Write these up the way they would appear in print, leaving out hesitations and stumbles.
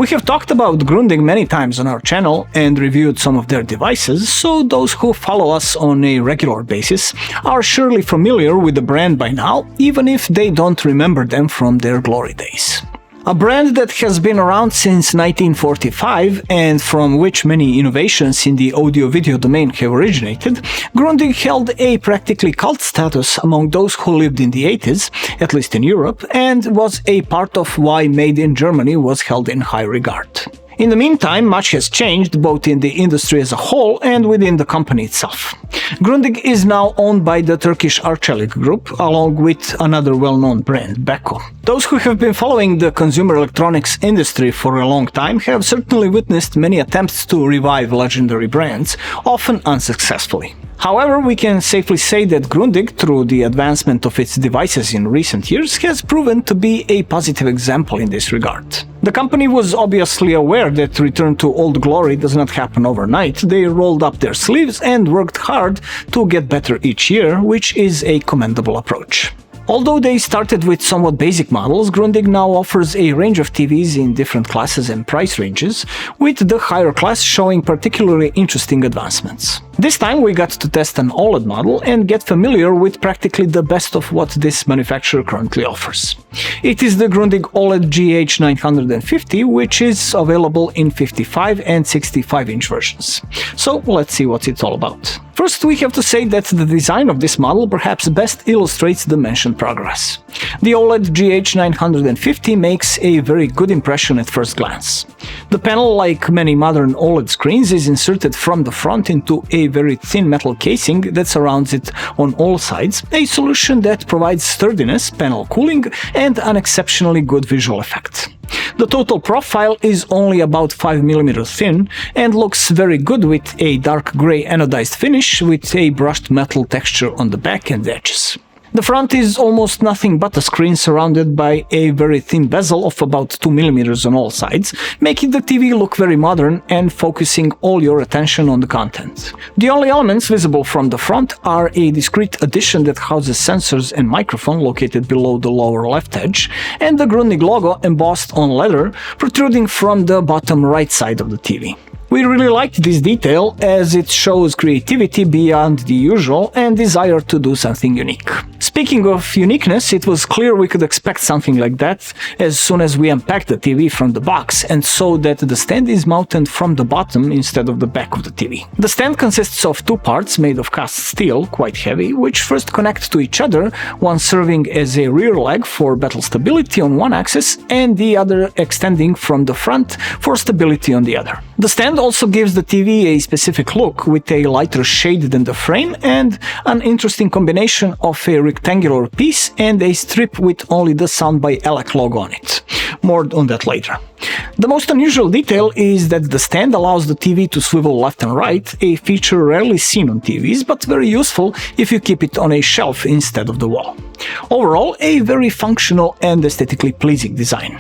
We have talked about Grundig many times on our channel and reviewed some of their devices, so those who follow us on a regular basis are surely familiar with the brand by now, even if they don't remember them from their glory days. A brand that has been around since 1945 and from which many innovations in the audio-video domain have originated, Grundig held a practically cult status among those who lived in the 80s, at least in Europe, and was a part of why Made in Germany was held in high regard. In the meantime, much has changed both in the industry as a whole and within the company itself. Grundig is now owned by the Turkish Arçelik Group, along with another well-known brand, Beko. Those who have been following the consumer electronics industry for a long time have certainly witnessed many attempts to revive legendary brands, often unsuccessfully. However, we can safely say that Grundig, through the advancement of its devices in recent years, has proven to be a positive example in this regard. The company was obviously aware that return to old glory does not happen overnight. They rolled up their sleeves and worked hard to get better each year, which is a commendable approach. Although they started with somewhat basic models, Grundig now offers a range of TVs in different classes and price ranges, with the higher class showing particularly interesting advancements. This time we got to test an OLED model and get familiar with practically the best of what this manufacturer currently offers. It is the Grundig OLED GH950, which is available in 55 and 65-inch versions. So let's see what it's all about. First, we have to say that the design of this model perhaps best illustrates the mentioned progress. The OLED GH950 makes a very good impression at first glance. The panel, like many modern OLED screens, is inserted from the front into a very thin metal casing that surrounds it on all sides, a solution that provides sturdiness, panel cooling, and an exceptionally good visual effect. The total profile is only about 5 mm thin and looks very good with a dark grey anodized finish with a brushed metal texture on the back and edges. The front is almost nothing but a screen surrounded by a very thin bezel of about 2 mm on all sides, making the TV look very modern and focusing all your attention on the content. The only elements visible from the front are a discrete addition that houses sensors and microphone located below the lower left edge, and the Grundig logo embossed on leather protruding from the bottom right side of the TV. We really liked this detail as it shows creativity beyond the usual and desire to do something unique. Speaking of uniqueness, it was clear we could expect something like that as soon as we unpacked the TV from the box and saw that the stand is mounted from the bottom instead of the back of the TV. The stand consists of two parts made of cast steel, quite heavy, which first connect to each other, one serving as a rear leg for better stability on one axis and the other extending from the front for stability on the other. The stand also gives the TV a specific look with a lighter shade than the frame and an interesting combination of a rectangular piece and a strip with only the Sound by Elec logo on it. More on that later. The most unusual detail is that the stand allows the TV to swivel left and right, a feature rarely seen on TVs, but very useful if you keep it on a shelf instead of the wall. Overall, a very functional and aesthetically pleasing design.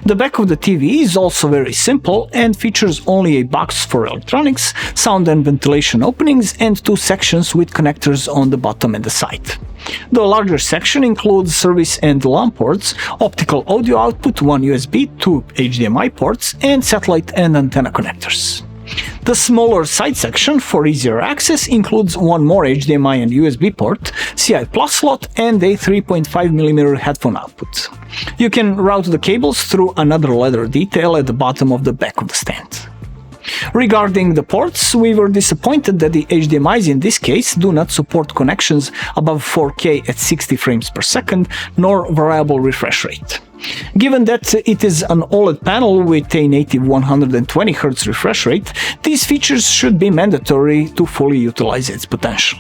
The back of the TV is also very simple and features only a box for electronics, sound and ventilation openings, and two sections with connectors on the bottom and the side. The larger section includes service and LAN ports, optical audio output, one USB, two HDMI ports, and satellite and antenna connectors. The smaller side section for easier access includes one more HDMI and USB port, CI Plus slot, and a 3.5mm headphone output. You can route the cables through another leather detail at the bottom of the back of the stand. Regarding the ports, we were disappointed that the HDMIs in this case do not support connections above 4K at 60 frames per second, nor variable refresh rate. Given that it is an OLED panel with a native 120Hz refresh rate, these features should be mandatory to fully utilize its potential.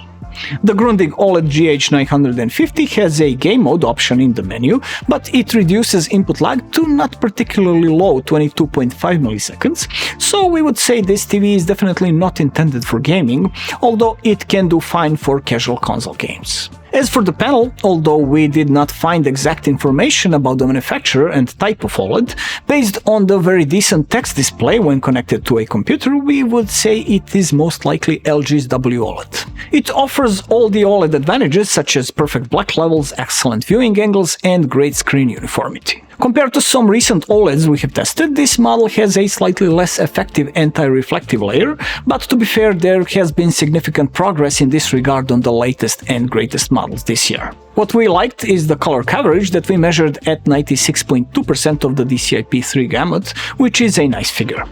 The Grundig OLED GH950 has a game mode option in the menu, but it reduces input lag to not particularly low 22.5 milliseconds, so we would say this TV is definitely not intended for gaming, although it can do fine for casual console games. As for the panel, although we did not find exact information about the manufacturer and type of OLED, based on the very decent text display when connected to a computer, we would say it is most likely LG's WOLED. It offers all the OLED advantages such as perfect black levels, excellent viewing angles, and great screen uniformity. Compared to some recent OLEDs we have tested, this model has a slightly less effective anti-reflective layer, but to be fair, there has been significant progress in this regard on the latest and greatest models this year. What we liked is the color coverage that we measured at 96.2% of the DCI-P3 gamut, which is a nice figure.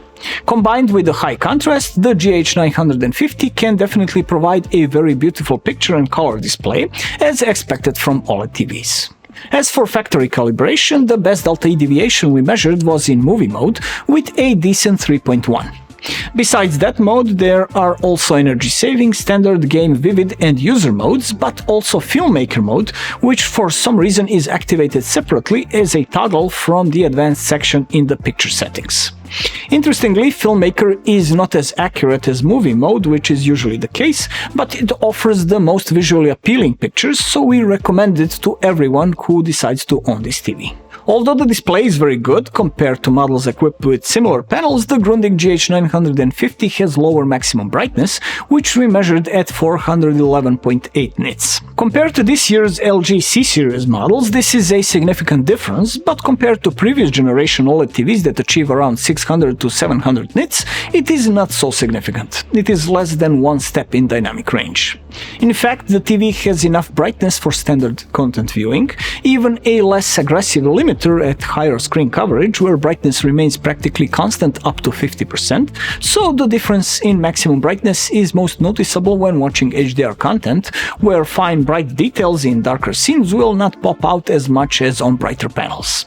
Combined with the high contrast, the GH950 can definitely provide a very beautiful picture and color display, as expected from OLED TVs. As for factory calibration, the best delta E deviation we measured was in movie mode, with a decent 3.1. Besides that mode, there are also energy saving, standard, game, vivid and user modes, but also filmmaker mode, which for some reason is activated separately as a toggle from the advanced section in the picture settings. Interestingly, filmmaker is not as accurate as movie mode, which is usually the case, but it offers the most visually appealing pictures, so we recommend it to everyone who decides to own this TV. Although the display is very good compared to models equipped with similar panels, the Grundig GH950 has lower maximum brightness, which we measured at 411.8 nits. Compared to this year's LG C-series models, this is a significant difference, but compared to previous generation OLED TVs that achieve around 600 to 700 nits, it is not so significant. It is less than one step in dynamic range. In fact, the TV has enough brightness for standard content viewing, even a less aggressive limiter at higher screen coverage, where brightness remains practically constant up to 50%, so the difference in maximum brightness is most noticeable when watching HDR content, where fine bright details in darker scenes will not pop out as much as on brighter panels.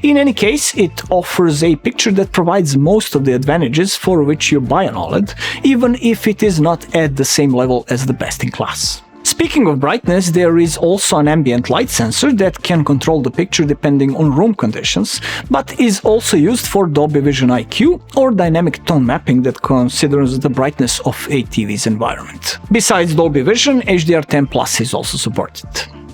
In any case, it offers a picture that provides most of the advantages for which you buy an OLED, even if it is not at the same level as the best in class. Speaking of brightness, there is also an ambient light sensor that can control the picture depending on room conditions, but is also used for Dolby Vision IQ or dynamic tone mapping that considers the brightness of a TV's environment. Besides Dolby Vision, HDR10 Plus is also supported.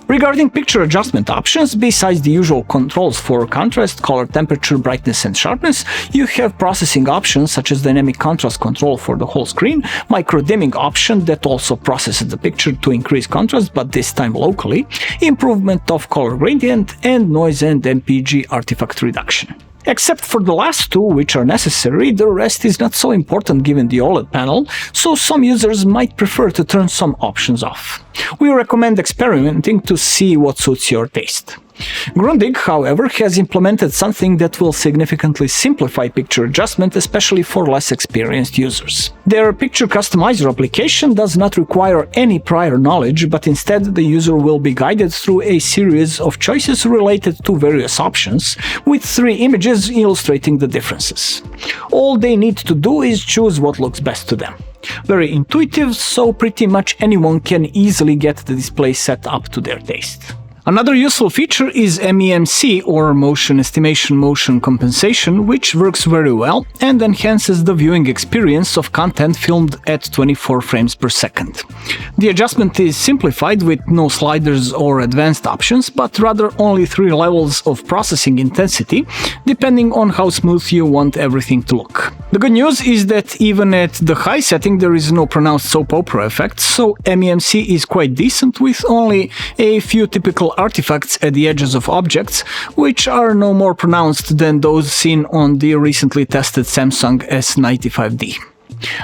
Regarding picture adjustment options, besides the usual controls for contrast, color, temperature, brightness and sharpness, you have processing options such as dynamic contrast control for the whole screen, micro-dimming option that also processes the picture to increase contrast but this time locally, improvement of color gradient, and noise and MPG artifact reduction. Except for the last two, which are necessary, the rest is not so important given the OLED panel, so some users might prefer to turn some options off. We recommend experimenting to see what suits your taste. Grundig, however, has implemented something that will significantly simplify picture adjustment, especially for less experienced users. Their picture customizer application does not require any prior knowledge, but instead the user will be guided through a series of choices related to various options, with 3 images illustrating the differences. All they need to do is choose what looks best to them. Very intuitive, so pretty much anyone can easily get the display set up to their taste. Another useful feature is MEMC, or Motion Estimation Motion Compensation, which works very well and enhances the viewing experience of content filmed at 24 frames per second. The adjustment is simplified with no sliders or advanced options, but rather only 3 levels of processing intensity, depending on how smooth you want everything to look. The good news is that even at the high setting there is no pronounced soap opera effect, so MEMC is quite decent with only a few typical artifacts at the edges of objects, which are no more pronounced than those seen on the recently tested Samsung S95D.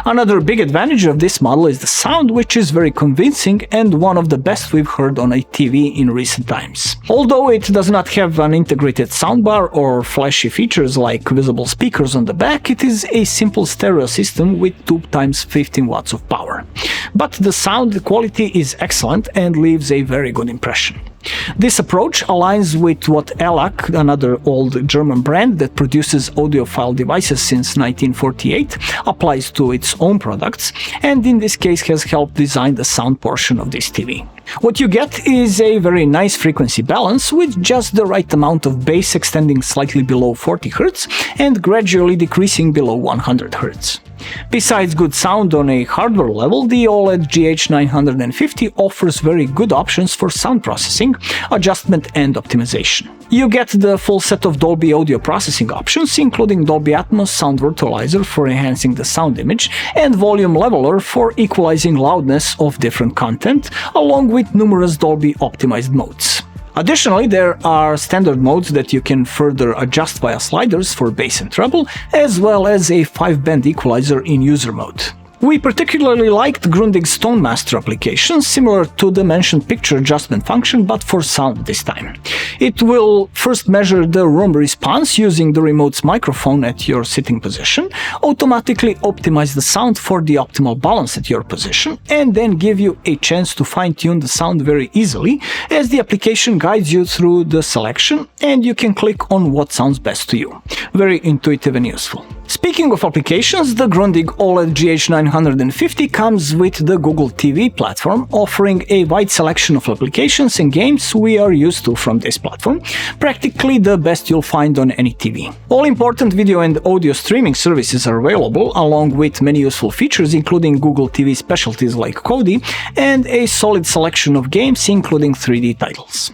Another big advantage of this model is the sound, which is very convincing and one of the best we've heard on a TV in recent times. Although it does not have an integrated soundbar or flashy features like visible speakers on the back, it is a simple stereo system with 2 × 15 watts of power. But the sound quality is excellent and leaves a very good impression. This approach aligns with what ELAC, another old German brand that produces audiophile devices since 1948, applies to its own products, and in this case has helped design the sound portion of this TV. What you get is a very nice frequency balance with just the right amount of bass extending slightly below 40 Hz and gradually decreasing below 100 Hz. Besides good sound on a hardware level, the OLED GH950 offers very good options for sound processing, adjustment and optimization. You get the full set of Dolby audio processing options, including Dolby Atmos sound virtualizer for enhancing the sound image and volume leveler for equalizing loudness of different content, along with numerous Dolby optimized modes. Additionally, there are standard modes that you can further adjust via sliders for bass and treble, as well as a 5-band equalizer in user mode. We particularly liked Grundig's Tone Master application, similar to the mentioned picture adjustment function, but for sound this time. It will first measure the room response using the remote's microphone at your sitting position, automatically optimize the sound for the optimal balance at your position, and then give you a chance to fine-tune the sound very easily, as the application guides you through the selection and you can click on what sounds best to you. Very intuitive and useful. Speaking of applications, the Grundig OLED GH950 comes with the Google TV platform, offering a wide selection of applications and games we are used to from this platform, practically the best you'll find on any TV. All important video and audio streaming services are available, along with many useful features including Google TV specialties like Kodi, and a solid selection of games including 3D titles.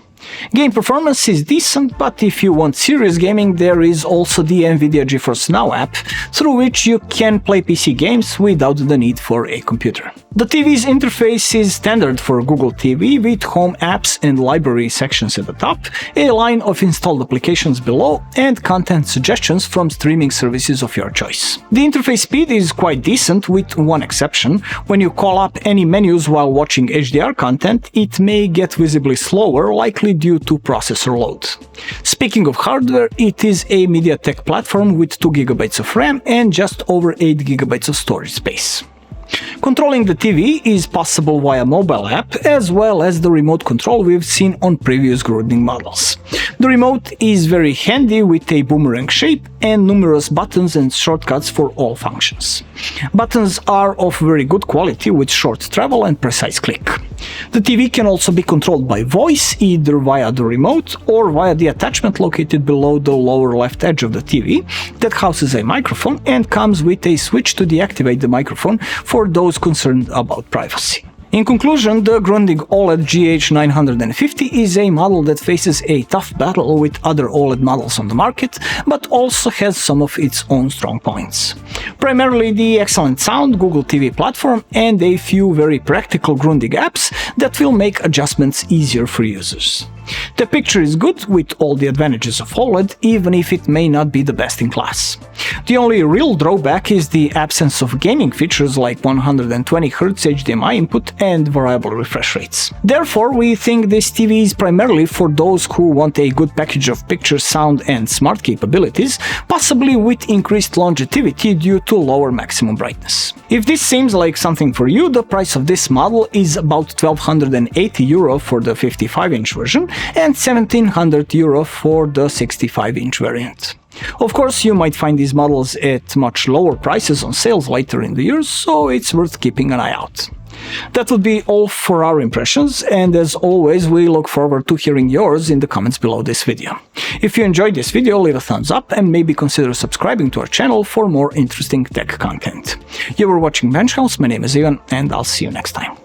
Game performance is decent, but if you want serious gaming, there is also the NVIDIA GeForce Now app, through which you can play PC games without the need for a computer. The TV's interface is standard for Google TV, with Home Apps and Library sections at the top, a line of installed applications below, and content suggestions from streaming services of your choice. The interface speed is quite decent, with one exception. When you call up any menus while watching HDR content, it may get visibly slower, likely due to processor load. Speaking of hardware, it is a MediaTek platform with 2 GB of RAM and just over 8 GB of storage space. Controlling the TV is possible via mobile app, as well as the remote control we've seen on previous Grundig models. The remote is very handy with a boomerang shape and numerous buttons and shortcuts for all functions. Buttons are of very good quality with short travel and precise click. The TV can also be controlled by voice, either via the remote or via the attachment located below the lower left edge of the TV that houses a microphone and comes with a switch to deactivate the microphone for those concerned about privacy. In conclusion, the Grundig OLED GH950 is a model that faces a tough battle with other OLED models on the market, but also has some of its own strong points. Primarily the excellent sound, Google TV platform, and a few very practical Grundig apps that will make adjustments easier for users. The picture is good with all the advantages of OLED, even if it may not be the best in class. The only real drawback is the absence of gaming features like 120Hz HDMI input and variable refresh rates. Therefore, we think this TV is primarily for those who want a good package of picture, sound and smart capabilities, possibly with increased longevity due to lower maximum brightness. If this seems like something for you, the price of this model is about €1,280 for the 55-inch version and €1,700 for the 65-inch variant. Of course, you might find these models at much lower prices on sales later in the year, so it's worth keeping an eye out. That would be all for our impressions, and as always, we look forward to hearing yours in the comments below this video. If you enjoyed this video, leave a thumbs up and maybe consider subscribing to our channel for more interesting tech content. You were watching Bench House, my name is Ivan, and I'll see you next time.